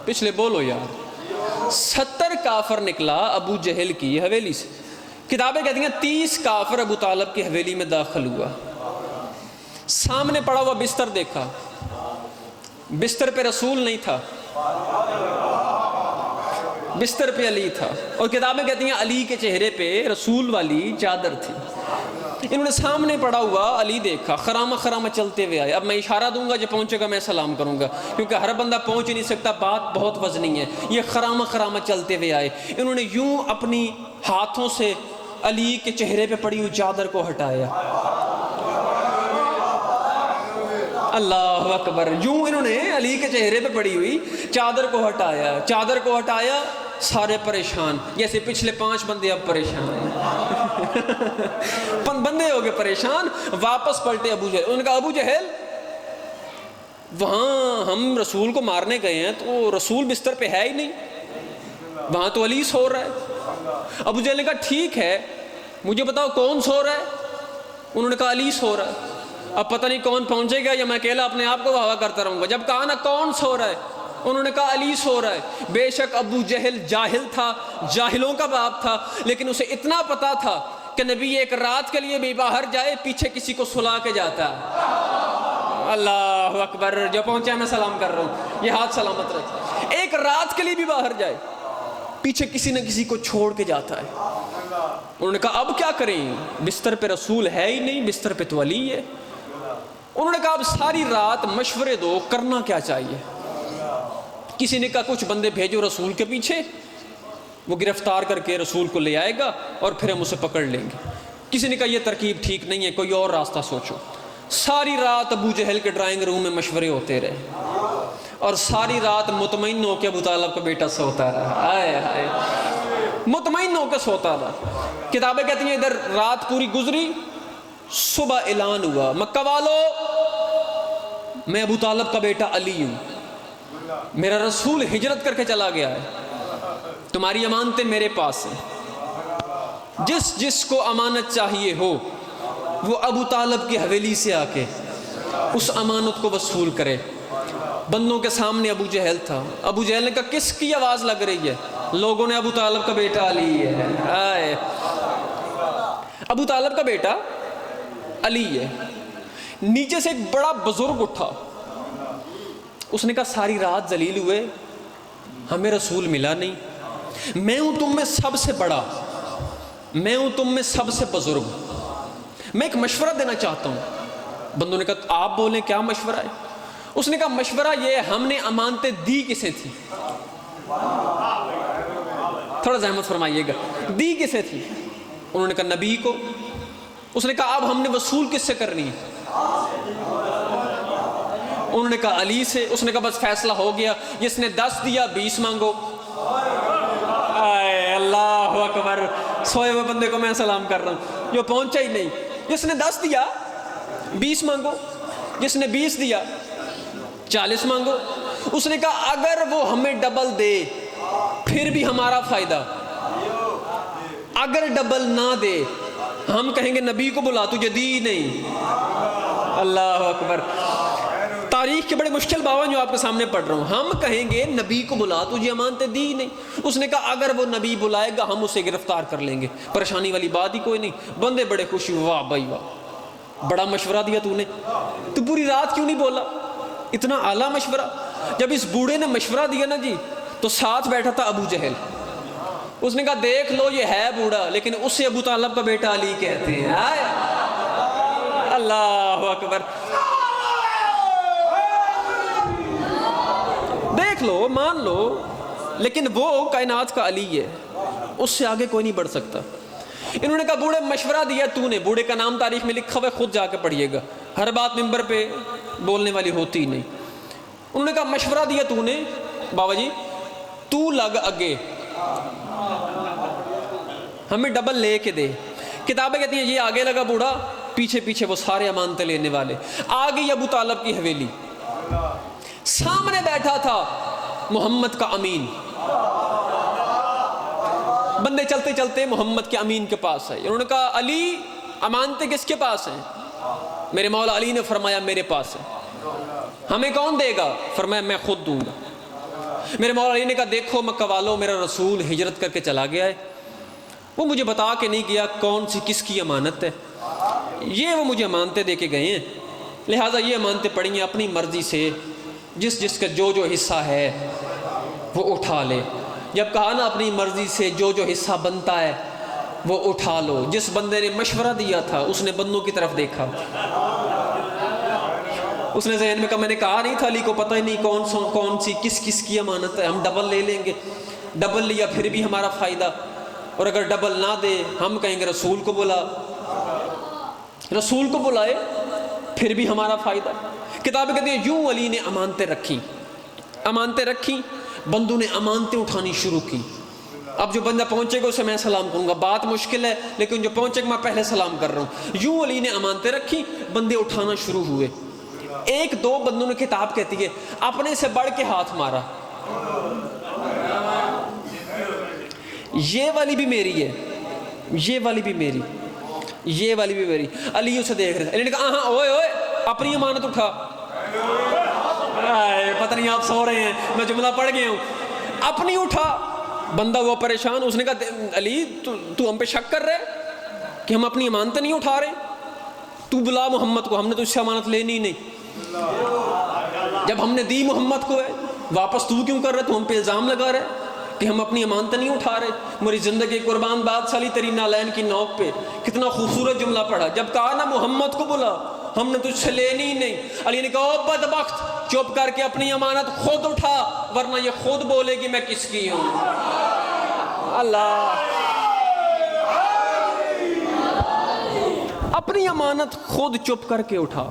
پچھلے بولو یار. 70 کافر نکلا ابو جہل کی حویلی سے. کتابیں کہتی ہیں 30 کافر ابو طالب کی حویلی میں داخل ہوا. سامنے پڑا ہوا بستر دیکھا، بستر پہ رسول نہیں تھا، بستر پہ علی تھا. اور کتابیں کہتی ہیں علی کے چہرے پہ رسول والی چادر تھی. انہوں نے سامنے پڑا ہوا علی دیکھا، خرامہ خرامہ چلتے ہوئے آئے. اب میں اشارہ دوں گا، جو پہنچے گا میں سلام کروں گا، کیونکہ ہر بندہ پہنچ نہیں سکتا، بات بہت وزنی ہے. یہ خرامہ خرامہ چلتے ہوئے آئے. انہوں نے یوں اپنی ہاتھوں سے علی کے چہرے پہ پڑی ہوئی چادر کو ہٹایا. اللہ اکبر. یوں انہوں نے علی کے چہرے پہ پڑی ہوئی چادر کو ہٹایا. چادر کو ہٹایا، سارے پریشان، جیسے پچھلے 5 بندے اب پریشان ہیں. بندے ہو گئے پریشان. واپس پلٹے ابو جہل. انہوں نے کہا ابو جہل وہاں ہم رسول کو مارنے گئے ہیں تو رسول بستر پہ ہے ہی نہیں، وہاں تو علی سو رہا ہے. ابو جہل نے کہا ٹھیک ہے مجھے بتاؤ کون سو رہا ہے؟ انہوں نے کہا علی سو رہا ہے. اب پتہ نہیں کون پہنچے گا یا میں اکیلا اپنے آپ کو ہوا کرتا رہوں گا. جب کہا نا کون سو رہا ہے، انہوں نے کہا علی سو رہا ہے. بے شک ابو جہل جاہل تھا، جاہلوں کا باپ تھا، لیکن اسے اتنا پتا تھا کہ نبی ایک رات کے لیے بھی باہر جائے پیچھے کسی کو سلا کے جاتا ہے. اللہ اکبر. جو پہنچا میں سلام کر رہا ہوں، یہ ہاتھ سلامت رکھے. ایک رات کے لیے بھی باہر جائے پیچھے کسی نہ کسی کو چھوڑ کے جاتا ہے. انہوں نے کہا اب کیا کریں، بستر پہ رسول ہے ہی نہیں، بستر پہ تو علی ہے. انہوں نے کہا اب ساری رات مشورے دو، کرنا کیا چاہیے. کسی نے کہا کچھ بندے بھیجو رسول کے پیچھے، وہ گرفتار کر کے رسول کو لے آئے گا اور پھر ہم اسے پکڑ لیں گے. کسی نے کہا یہ ترکیب ٹھیک نہیں ہے، کوئی اور راستہ سوچو. ساری رات ابو جہل کے ڈرائنگ روم میں مشورے ہوتے رہے، اور ساری رات مطمئن ہو کے ابو طالب کا بیٹا سوتا رہا. آئے آئے، مطمئن ہو کے سوتا رہا. کتابیں کہتی ہیں ادھر رات پوری گزری، صبح اعلان ہوا مکہ والو میں ابو طالب کا بیٹا علی ہوں، میرا رسول ہجرت کر کے چلا گیا ہے، تمہاری امانتیں میرے پاس ہیں. جس جس کو امانت چاہیے ہو وہ ابو طالب کی حویلی سے آ کے اس امانت کو وصول کرے. بندوں کے سامنے ابو جہل تھا. ابو جہل نے کہا کس کی آواز لگ رہی ہے؟ لوگوں نے ابو طالب کا بیٹا علی ہے. آئے، ابو طالب کا بیٹا علی ہے. نیچے سے ایک بڑا بزرگ اٹھا، اس نے کہا ساری رات ذلیل ہوئے، ہمیں رسول ملا نہیں، میں ہوں تم میں سب سے بڑا، میں ہوں تم میں سب سے بزرگ، میں ایک مشورہ دینا چاہتا ہوں. بندوں نے کہا آپ بولیں کیا مشورہ ہے؟ اس نے کہا مشورہ یہ ہے، ہم نے امانتیں دی کسے تھی؟ تھوڑا زحمت فرمائیے گا، دی کسے تھی؟ انہوں نے کہا نبی کو۔ اس نے کہا اب ہم نے وصول کس سے کرنی ہے؟ انہوں نے کہا علی سے۔ اس نے کہا بس فیصلہ ہو گیا، جس نے 10 دیا 20 مانگو۔ اے اللہ اکبر، سوئے ہوئے بندے کو میں سلام کر رہا ہوں جو پہنچا ہی نہیں۔ جس نے 10 دیا 20 مانگو، جس نے 20 دیا 40 مانگو۔ اس نے کہا اگر وہ ہمیں ڈبل دے پھر بھی ہمارا فائدہ، اگر ڈبل نہ دے ہم کہیں گے نبی کو بلا، تجھے دی نہیں۔ اللہ اکبر، تاریخ کے بڑے مشکل باون جو آپ کے سامنے پڑھ رہا ہوں، ہم کہیں گے نبی کو بلا، تجھے امانتیں دی نہیں۔ اس نے کہا اگر وہ نبی بلائے گا ہم اسے گرفتار کر لیں گے، پریشانی والی بات ہی کوئی نہیں۔ بندے بڑے خوش ہوئے، واہ بھائی واہ، بڑا مشورہ دیا تو نے، تو پوری رات کیوں نہیں بولا؟ اتنا اعلیٰ مشورہ۔ جب اس بوڑھے نے مشورہ دیا نا جی، تو ساتھ بیٹھا تھا ابو جہل۔ اس نے کہا دیکھ لو یہ ہے بوڑھا لیکن اسے ابو طالب کا بیٹا علی کہتے ہیں۔ آئے اللہ اکبر، دیکھ لو مان لو، لیکن وہ کائنات کا علی ہے، اس سے آگے کوئی نہیں بڑھ سکتا۔ انہوں نے کہا بوڑھے مشورہ دیا تو نے، بوڑھے کا نام تاریخ میں لکھا ہوا ہے، خود جا کے پڑھیے گا، ہر بات ممبر پہ بولنے والی ہوتی ہی نہیں۔ انہوں نے کہا مشورہ دیا تو نے بابا جی، تو لگ اگے ہمیں ڈبل لے کے دے۔ کتابیں کہتی ہیں یہ آگے لگا بوڑھا، پیچھے پیچھے وہ سارے امانتیں لینے والے۔ آگے ابو طالب کی حویلی، سامنے بیٹھا تھا محمد کا امین۔ بندے چلتے چلتے محمد کے امین کے پاس آئے، انہوں نے کہا علی امانتیں کس کے پاس ہیں؟ میرے مولا علی نے فرمایا میرے پاس ہے۔ ہمیں کون دے گا؟ فرمایا میں خود دوں گا۔ میرے مولا علی نے کہا دیکھو مکہ والو، میرا رسول ہجرت کر کے چلا گیا ہے، وہ مجھے بتا کے نہیں گیا کون سی کس کی امانت ہے، یہ وہ مجھے امانتیں دے کے گئے ہیں، لہٰذا یہ امانتیں پڑی ہیں، اپنی مرضی سے جس جس کا جو جو حصہ ہے وہ اٹھا لے۔ جب کہا نا اپنی مرضی سے جو جو حصہ بنتا ہے وہ اٹھا لو۔ جس بندے نے مشورہ دیا تھا اس نے بندوں کی طرف دیکھا، اس نے ذہن میں کہا میں نے کہا نہیں تھا علی کو پتہ ہی نہیں کون سی کس کس کی امانت ہے، ہم ڈبل لے لیں گے، ڈبل لیا پھر بھی ہمارا فائدہ، اور اگر ڈبل نہ دے ہم کہیں گے رسول کو بلا، رسول کو بلائے پھر بھی ہمارا فائدہ۔ کتابیں کہتی ہیں یوں علی نے امانتیں رکھی، بندوں نے امانتیں اٹھانی شروع کی۔ اب جو بندہ پہنچے گا اسے میں سلام کروں گا، بات مشکل ہے لیکن جو پہنچے گا میں پہلے سلام کر رہا ہوں۔ یوں علی نے امانتیں رکھی، بندے اٹھانا شروع ہوئے۔ ایک دو بندوں نے، کتاب کہتی ہے اپنے سے بڑھ کے ہاتھ مارا، یہ والی بھی میری ہے، یہ والی بھی میری، یہ والی بھی میری۔ علی اسے دیکھ رہے تھے، علی نے کہا ہاں اوئے اوئے اپنی امانت اٹھا۔ پتہ نہیں آپ سو رہے ہیں، میں جملہ پڑھ گیا ہوں، اپنی اٹھا۔ بندہ وہ پریشان، اس نے کہا علی تو ہم پہ شک کر رہے کہ ہم اپنی امانتیں نہیں اٹھا رہے؟ تو بلا محمد کو، ہم نے تو اس سے امانت لینی ہی نہیں، جب ہم نے دی محمد کو ہے واپس تو کیوں کر رہے؟ تو ہم پہ الزام لگا رہے کہ ہم اپنی امانتیں نہیں اٹھا رہے۔ میری زندگی قربان بات سالی تیری نالین کی نوک پہ، کتنا خوبصورت جملہ پڑھا۔ جب کہا نا محمد کو بلا، ہم نے تجھ سے لینی ہی نہیں۔ علی نے کہا او بدبخت، چپ کر کے اپنی امانت خود اٹھا، ورنہ یہ خود بولے گی میں کس کی ہوں۔ اللہ، اپنی امانت خود چپ کر کے اٹھا،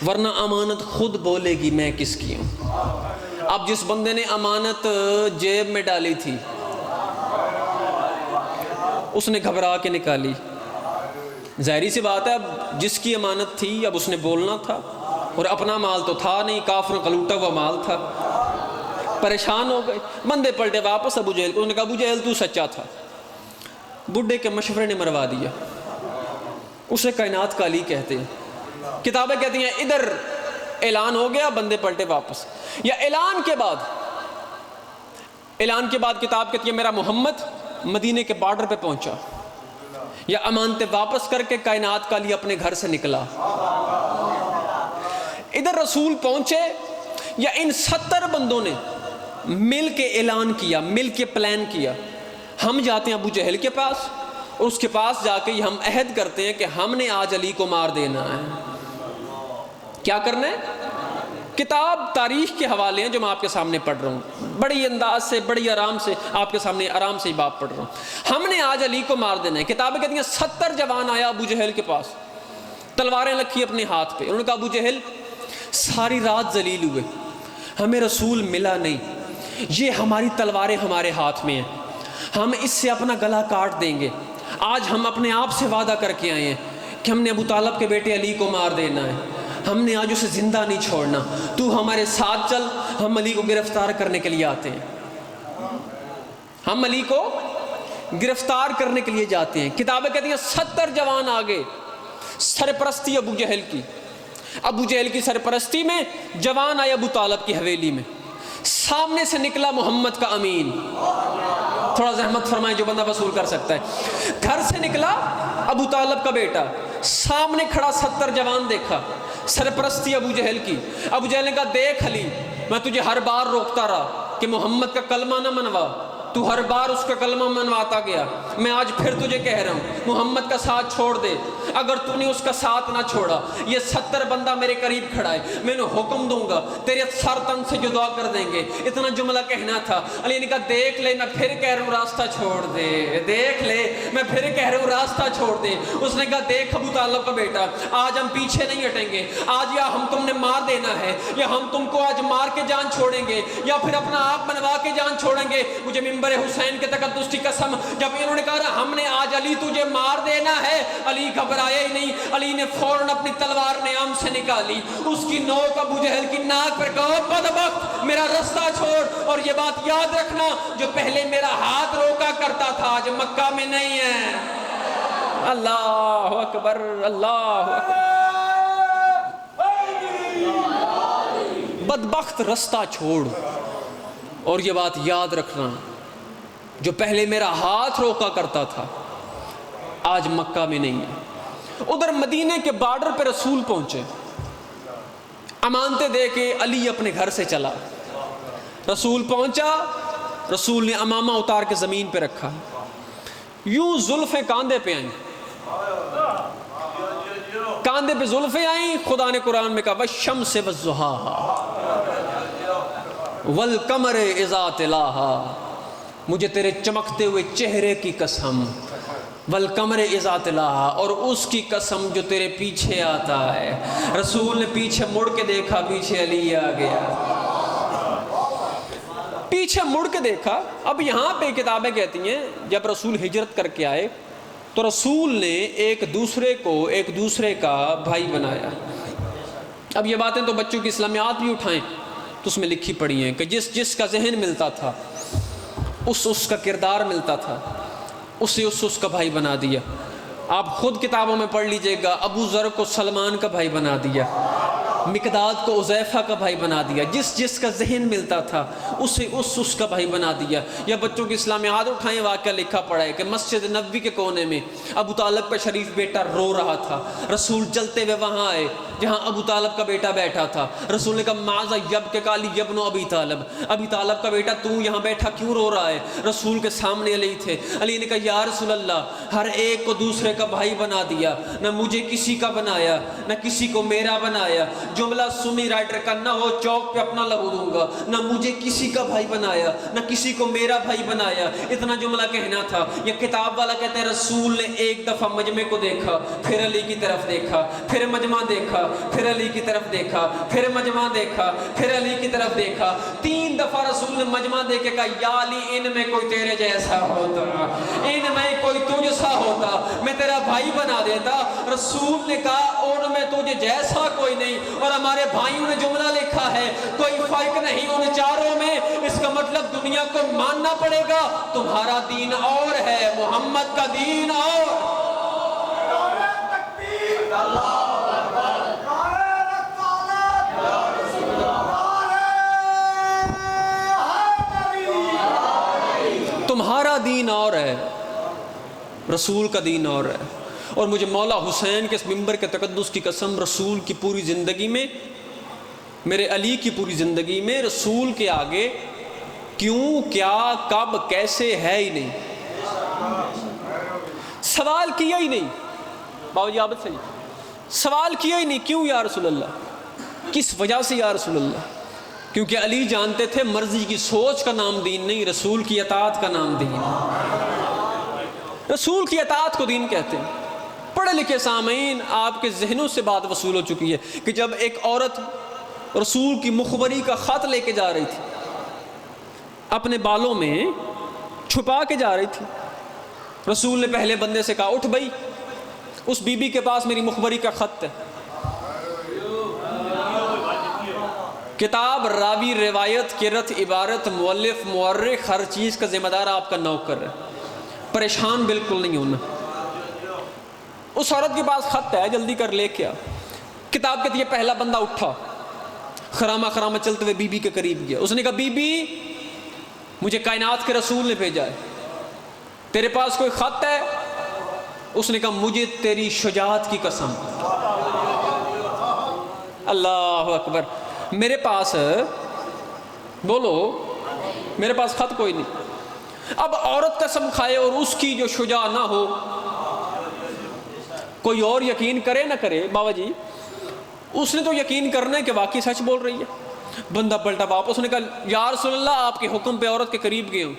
ورنہ امانت خود بولے گی میں کس کی ہوں۔ اب جس بندے نے امانت جیب میں ڈالی تھی اس نے گھبرا کے نکالی، ظاہری سی بات ہے اب جس کی امانت تھی اب اس نے بولنا تھا، اور اپنا مال تو تھا نہیں، کافروں کا لوٹا ہوا مال تھا۔ پریشان ہو گئے، بندے پلٹے واپس ابو جہل کو، انہوں نے کہا ابو جہل تو سچا تھا، بڈھے کے مشورے نے مروا دیا، اسے کائنات کا علی کہتے ہیں۔ کتابیں کہتی ہیں ادھر اعلان ہو گیا، بندے پلٹے واپس، یا اعلان کے بعد کتاب کہتی ہے میرا محمد مدینے کے بارڈر پہ پہنچا، یا امانتیں واپس کر کے کائنات کا علی اپنے گھر سے نکلا۔ ادھر رسول پہنچے، یا ان 70 بندوں نے مل کے اعلان کیا، مل کے پلان کیا، ہم جاتے ہیں ابو جہل کے پاس، اور اس کے پاس جا کے ہم عہد کرتے ہیں کہ ہم نے آج علی کو مار دینا ہے۔ کیا کرنا ہے؟ کتاب تاریخ کے حوالے ہیں جو میں آپ کے سامنے پڑھ رہا ہوں، بڑی انداز سے، بڑی آرام سے آپ کے سامنے آرام سے ہی بات پڑھ رہا ہوں۔ ہم نے آج علی کو مار دینا ہے۔ کتابیں کہتی ہیں 70 جوان آیا ابو جہل کے پاس، تلواریں رکھی اپنے ہاتھ پہ۔ انہوں نے کہا ابو جہل ساری رات ذلیل ہوئے، ہمیں رسول ملا نہیں، یہ ہماری تلواریں ہمارے ہاتھ میں ہیں، ہم اس سے اپنا گلا کاٹ دیں گے۔ آج ہم اپنے آپ سے وعدہ کر کے آئے ہیں کہ ہم نے ابو طالب کے بیٹے علی کو مار دینا ہے، ہم نے آج اسے زندہ نہیں چھوڑنا، تو ہمارے ساتھ چل، ہم علی کو گرفتار کرنے کے لیے آتے ہیں۔ ہم علی کو گرفتار کرنے کے لیے جاتے ہیں۔ کتابیں کہتی ہیں 70 جوان آگے، سرپرستی ابو جہل کی۔ ابو جہل کی سرپرستی میں جوان آئے ابو طالب کی حویلی میں۔ سامنے سے نکلا محمد کا امین، تھوڑا زحمت فرمائیں جو بندہ وصول کر سکتا ہے۔ گھر سے نکلا ابو طالب کا بیٹا، سامنے کھڑا 70 جوان دیکھا، سرپرستی ابو جہل کی۔ ابو جہل نے کہا دیکھ علی، میں تجھے ہر بار روکتا رہا کہ محمد کا کلمہ نہ منوا، تو ہر بار اس کا کلمہ منواتا گیا، میں آج پھر تجھے کہہ رہا ہوں محمد کا ساتھ چھوڑ دے۔ اگر تو نے اس کا ساتھ نہ چھوڑا، یہ 70 بندہ میرے قریب کھڑا ہے، میں انہیں حکم دوں گا تیرے سر تن سے جدا کر دیں گے۔ اتنا جملہ کہنا تھا۔ علی نے کہا دیکھ لے، میں پھر کہہ رہا ہوں راستہ چھوڑ دے، دیکھ لے میں پھر کہہ رہا ہوں راستہ چھوڑ دے۔ اس نے کہا دیکھ ابو طالب کا بیٹا، آج ہم پیچھے نہیں ہٹیں گے، آج یا ہم تم نے مار دینا ہے، یا ہم تم کو آج مار کے جان چھوڑیں گے، یا پھر اپنا آپ منوا کے جان چھوڑیں گے۔ مجھے ممبر حسین کے تقدس کی قسم، جب انہوں نے کہا ہم نے آج علی تجھے مار دینا ہے، علی گھبرایا ہی نہیں، علی نے فوراً اپنی تلوار نیام سے نکالی، اس کی نوک ابو جہل کی ناک پر کہا بدبخت میرا راستہ چھوڑ، اور یہ بات یاد رکھنا جو پہلے میرا ہاتھ روکا کرتا تھا آج مکہ میں نہیں ہے۔ اللہ اکبر، اللہ اکبر۔ بدبخت راستہ چھوڑ، اور یہ بات یاد رکھنا جو پہلے میرا ہاتھ روکا کرتا تھا آج مکہ میں نہیں ہے۔ ادھر مدینے کے بارڈر پہ رسول پہنچے، امانتیں دے کے علی اپنے گھر سے چلا۔ رسول پہنچا، رسول نے امامہ اتار کے زمین پہ رکھا، یوں زلفیں کاندھے پہ آئیں، کاندھے پہ زلفیں آئیں۔ خدا نے قرآن میں کہا والشمس والضحاہا والقمر اذا تلاہا، مجھے تیرے چمکتے ہوئے چہرے کی قسم، والقمر اذا تلاہا، اور اس کی قسم جو تیرے پیچھے آتا ہے۔ رسول نے پیچھے مڑ کے دیکھا، پیچھے علی آ گیا، پیچھے مڑ کے دیکھا۔ اب یہاں پہ کتابیں کہتی ہیں جب رسول ہجرت کر کے آئے تو رسول نے ایک دوسرے کو ایک دوسرے کا بھائی بنایا۔ اب یہ باتیں تو بچوں کی اسلامیات بھی اٹھائیں تو اس میں لکھی پڑی ہیں کہ جس جس کا ذہن ملتا تھا، اس کا کردار ملتا تھا، اسے اس کا بھائی بنا دیا۔ آپ خود کتابوں میں پڑھ لیجئے گا، ابو ذر کو سلمان کا بھائی بنا دیا، مقداد کو عزیفہ کا بھائی بنا دیا، جس کا ذہن ملتا تھا اسے اس کا بھائی بنا دیا۔ یا بچوں کی اسلامیات اٹھائیں، واقعہ لکھا پڑا ہے کہ مسجد نبوی کے کونے میں ابو طالب کا شریف بیٹا رو رہا تھا، رسول چلتے ہوئے وہاں آئے جہاں ابو طالب کا بیٹا بیٹھا تھا۔ رسول نے کہا معاذ یبکیک علی ابن ابی طالب، ابی طالب کا بیٹا تو یہاں بیٹھا کیوں رو رہا ہے؟ رسول کے سامنے علی تھے۔ علی نے کہا یا رسول اللہ، ہر ایک کو دوسرے کا بھائی بنا دیا، نہ مجھے کسی کا بنایا نہ کسی کو میرا بنایا۔ جملہ سمی رائٹر کا، نہ وہ چوک پہ اپنا لہو دوں گا، نہ مجھے کسی کا بھائی بنایا نہ کسی کو میرا بھائی بنایا۔ اتنا جملہ کہنا تھا۔ یہ کتاب والا کہتے ہیں رسول نے ایک دفعہ مجمع کو دیکھا، پھر علی کی طرف دیکھا، پھر مجمع دیکھا، پھر علی کی طرف دیکھا، پھر مجمع دیکھا، پھر علی کی طرف دیکھا۔ 3 دفعہ رسول نے مجمع دیکھ کے کہا یا علی ان میں کوئی تیرے جیسا ہوتا، ان میں کوئی تجھ سا ہوتا، میں تیرا بھائی بنا دیتا۔ رسول نے کہا ان میں تجھ جیسا کوئی نہیں، اور ہمارے بھائیوں نے جملہ لکھا ہے کوئی فرق نہیں ان چاروں میں۔ اس کا مطلب دنیا کو ماننا پڑے گا تمہارا دین اور ہے، محمد کا دین اور۔ تمہارا دین اور ہے، رسول کا دین اور ہے۔ اور مجھے مولا حسین کے اس ممبر کے تقدس کی قسم، رسول کی پوری زندگی میں، میرے علی کی پوری زندگی میں رسول کے آگے کیوں، کیا، کب، کیسے ہے ہی نہیں، سوال کیا ہی نہیں۔ باؤ جی عابد صحیح، سوال کیا ہی نہیں کیوں یا رسول اللہ، کس وجہ سے یا رسول اللہ؟ کیونکہ علی جانتے تھے مرضی کی سوچ کا نام دین نہیں، رسول کی اطاعت کا نام دین ہے۔ رسول کی اطاعت کو دین کہتے ہیں۔ پڑھے لکھے سامعین، آپ کے ذہنوں سے بات وصول ہو چکی ہے کہ جب ایک عورت رسول کی مخبری کا خط لے کے جا رہی تھی، اپنے بالوں میں چھپا کے جا رہی تھی، رسول نے پہلے بندے سے کہا اٹھ بھائی، اس بی بی کے پاس میری مخبری کا خط ہے۔ کتاب، راوی، روایت، قرت، عبارت، مؤلف، مورخ، ہر چیز کا ذمہ دار آپ کا نوکر ہے، پریشان بالکل نہیں ہونا۔ اس عورت کے پاس خط ہے، جلدی کر لے کے آ۔ کتاب کہتی ہے پہلا بندہ اٹھا، خرامہ خرامہ چلتے ہوئے بی بی کے قریب گیا۔ اس نے کہا بی بی، مجھے کائنات کے رسول نے بھیجا ہے، تیرے پاس کوئی خط ہے؟ اس نے کہا مجھے تیری شجاعت کی قسم، اللہ اکبر، میرے پاس بولو، میرے پاس خط کوئی نہیں۔ اب عورت قسم کھائے اور اس کی جو شجاع نہ ہو، کوئی اور یقین کرے نہ کرے، بابا جی اس نے تو یقین کرنا ہے کہ واقعی سچ بول رہی ہے۔ بندہ پلٹا واپس، اس نے کہا یا رسول اللہ، آپ کے حکم پہ عورت کے قریب گئے ہوں،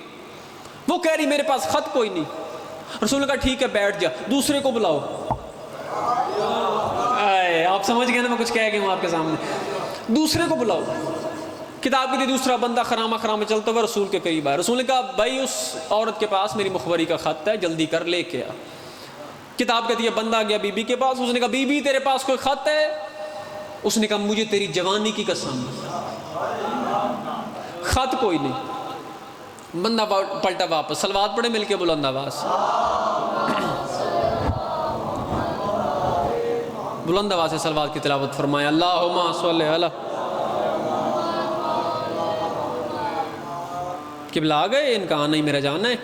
وہ کہہ رہی میرے پاس خط کوئی نہیں۔ رسول نے کہا ٹھیک ہے بیٹھ جا، دوسرے کو بلاؤ۔ آپ سمجھ گئے نا میں کچھ کہہ گیا ہوں آپ کے سامنے، دوسرے کو بلاؤ۔ کتاب کی دوسرا بندہ خرامہ خرامہ چلتا ہوا رسول کے قریب آیا۔ رسول نے کہا بھائی اس عورت کے پاس میری مخبری کا خط ہے، جلدی کر لے کے آ۔ کتاب کہتی ہے بندہ گیا بی بی کے پاس، اس نے کہا بی بی تیرے پاس کوئی خط ہے؟ اس نے کہا مجھے تیری جوانی کی قسم، خط کوئی نہیں۔ بندہ پلٹا واپس، صلوات پڑھے مل کے بلند آواز، بلند آواز سے صلوات کی تلاوت فرمائے، اللہم صلی علی۔ قبلہ آ گئے، ان کا آنا ہی میرا جانا ہے،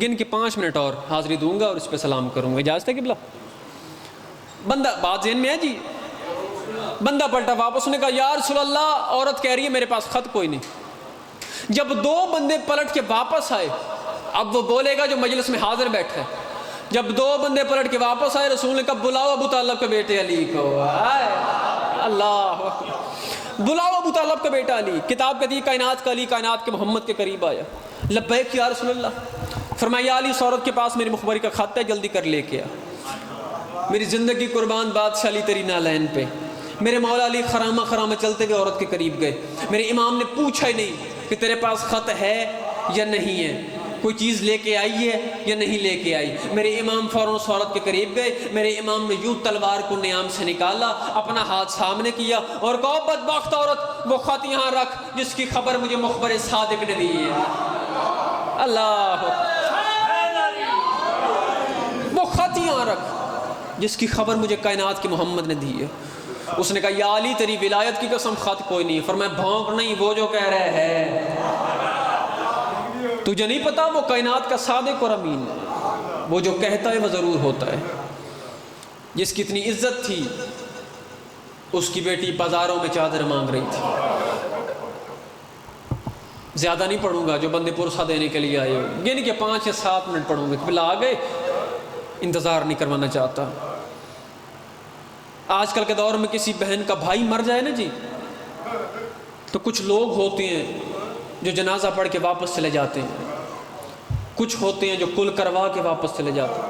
گن کے 5 منٹ اور حاضری دوں گا اور اس پہ سلام کروں گا، اجازت ہے قبلہ؟ بندہ بات ذہن میں ہے جی؟ بندہ پلٹا واپس، نے کہا یا رسول اللہ، عورت کہہ رہی ہے میرے پاس خط کوئی نہیں۔ جب 2 بندے پلٹ کے واپس آئے، اب وہ بولے گا جو مجلس میں حاضر بیٹھا ہے، جب 2 بندے پلٹ کے واپس آئے، رسول نے کہا بلاؤ ابو طالب کے بیٹے علی کو۔ اللہ، بلاؤ ابو طالب کا بیٹا علی۔ کتاب کہتی ہے کائنات کا علی کائنات کے محمد کے قریب آیا۔ لبیک یا رسول اللہ۔ فرمایا یا علی، اس عورت کے پاس میری مخبری کا خط ہے، جلدی کر لے کے آ۔ میری زندگی قربان بادشاہ علی تیری نالین پہ۔ میرے مولا علی خرامہ خرامہ چلتے ہوئے عورت کے قریب گئے۔ میرے امام نے پوچھا ہی نہیں کہ تیرے پاس خط ہے یا نہیں ہے، کوئی چیز لے کے آئی ہے یا نہیں لے کے آئی۔ میرے امام فوراً اس عورت کے قریب گئے، میرے امام نے یوں تلوار کو نیام سے نکالا، اپنا ہاتھ سامنے کیا اور کہا بدبخت عورت، وہ خط یہاں رکھ جس کی خبر مجھے مخبر صادق نے دی ہے۔ اللہ، وہ خط یہاں رکھ جس کی خبر مجھے کائنات کے محمد نے دی ہے۔ اس نے کہا یا علی تیری ولایت کی قسم خط کوئی نہیں۔ فرمایا بھونک نہیں، وہ جو کہہ رہے ہے تجھے نہیں پتا، وہ کائنات کا صادق اور امین ہے، وہ جو کہتا ہے وہ ضرور ہوتا ہے۔ جس کی اتنی عزت تھی، اس کی بیٹی بازاروں میں چادر مانگ رہی تھی۔ زیادہ نہیں پڑھوں گا، جو بندے پرسہ دینے کے لیے آئے ہو گن کے 5 یا 7 منٹ پڑھوں گے، قبلہ آ گئے، انتظار نہیں کروانا چاہتا۔ آج کل کے دور میں کسی بہن کا بھائی مر جائے نا جی، تو کچھ لوگ ہوتے ہیں جو جنازہ پڑھ کے واپس چلے جاتے ہیں، کچھ ہوتے ہیں جو کل کروا کے واپس چلے جاتے ہیں۔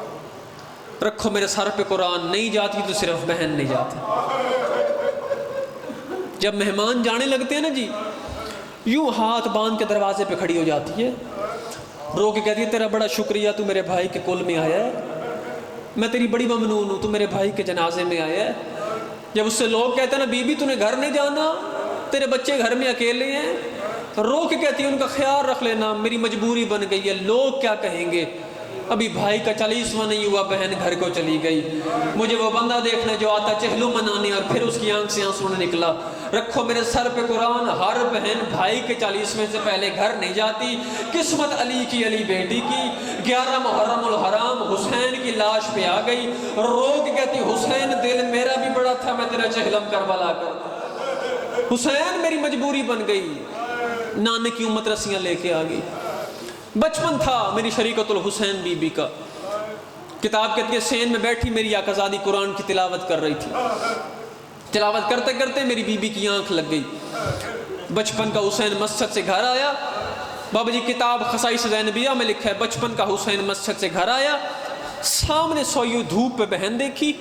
رکھو میرے سر پہ قرآن، نہیں جاتی تو صرف بہن نہیں جاتی۔ جب مہمان جانے لگتے ہیں نا جی، یوں ہاتھ باندھ کے دروازے پہ کھڑی ہو جاتی ہے، رو کے کہتی ہے تیرا بڑا شکریہ، تو میرے بھائی کے کل میں آیا ہے، میں تیری بڑی ممنون ہوں، تو میرے بھائی کے جنازے میں آیا ہے۔ جب اس سے لوگ کہتے ہیں نا بی بی تو نے گھر نہیں جانا، تیرے بچے گھر میں اکیلے ہیں، رو کے کہتی ہے ان کا خیال رکھ لینا، میری مجبوری بن گئی ہے، لوگ کیا کہیں گے، ابھی بھائی کا 40واں نہیں ہوا، بہن گھر کو چلی گئی، مجھے وہ بندہ دیکھنا جو آتا چہلو منانے، اور پھر اس کی آنکھ سے آنسو نکلا۔ رکھو میرے سر پہ قرآن، ہر بہن بھائی کے 40ویں سے پہلے گھر نہیں جاتی۔ قسمت علی کی، علی بیٹی کی، 11 محرم الحرام حسین کی لاش پہ آ گئی، رو کے کہتی حسین دل میرا بھی بڑا تھا، میں تیرا چہلم کربلا کر، حسین میری مجبوری بن گئی، نانے کی امت رسیاں لے کے آ گئی۔ بچپن تھا میری شریکت الحسین بی بی کا، کتاب کہتی ہے سین میں بیٹھی میری آقازادی قرآن کی تلاوت کر رہی تھی، تلاوت کرتے کرتے میری بیوی کی آنکھ لگ گئی. بچپن کا حسین مسجد سے گھر آیا. بابا جی کتاب خصائص زینبیہ میں لکھا ہے بچپن کا حسین مسجد سے گھر آیا, سامنے سوئی دھوپ پہ بہن دیکھی,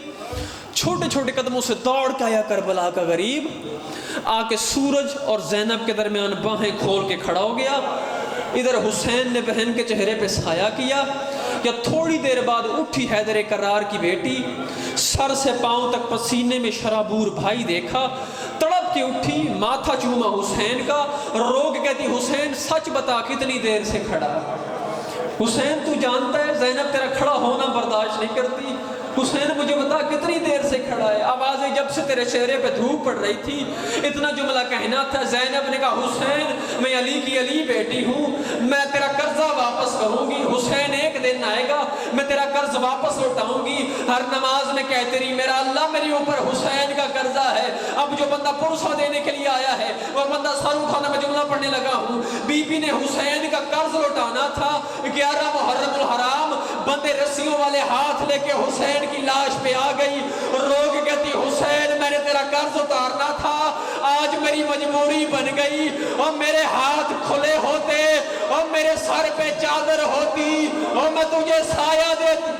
چھوٹے چھوٹے قدموں سے دوڑ کے آیا کربلا کا غریب, آ کے سورج اور زینب کے درمیان باہیں کھول کے کھڑا ہو گیا. ادھر حسین نے بہن کے چہرے پہ سایہ کیا. یا تھوڑی دیر بعد اٹھی حیدر کرار کی بیٹی, سر سے پاؤں تک پسینے میں شرابور بھائی دیکھا, تڑپ کے اٹھی, ماتھا چوما حسین کا, رو کے کہتی حسین سچ بتا کتنی دیر سے کھڑا. حسین تو جانتا ہے زینب تیرا کھڑا ہونا برداشت نہیں کرتی, حسین مجھے بتا کتنی دیر سے کھڑا ہے. آوازیں جب سے تیرے چہرے پہ دھوپ پڑ رہی تھی اتنا جملہ کہنا تھا. زینب نے کہا حسین میں علی کی علی بیٹی ہوں, میں تیرا قرضہ واپس کروں گی. حسین ایک دن آئے گا میں تیرا قرض واپس لوٹاؤں گی. ہر نماز میں کہتے رہی میرا اللہ میرے اوپر حسین کا قرضہ ہے. اب جو بندہ پرسہ دینے کے لیے آیا ہے وہ بندہ سر اٹھانا, میں جملہ پڑھنے لگا ہوں. بی بی نے حسین کا قرض لوٹانا تھا. 11 محرم الحرام بندے رسیوں والے ہاتھ لے کے حسین کی لاش پہ آ گئی, رو کے کہتی حسین میں نے تیرا قرض اتارنا تھا, آج میری مجبوری بن گئی, اور میرے ہاتھ کھلے ہوتے اور میرے سر پہ چادر ہوتی اور میں تجھے سایہ دیتی.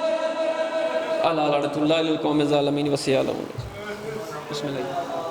اللہ لعنت اللہ علی القوم الظالمین وسیع. بسم اللہ.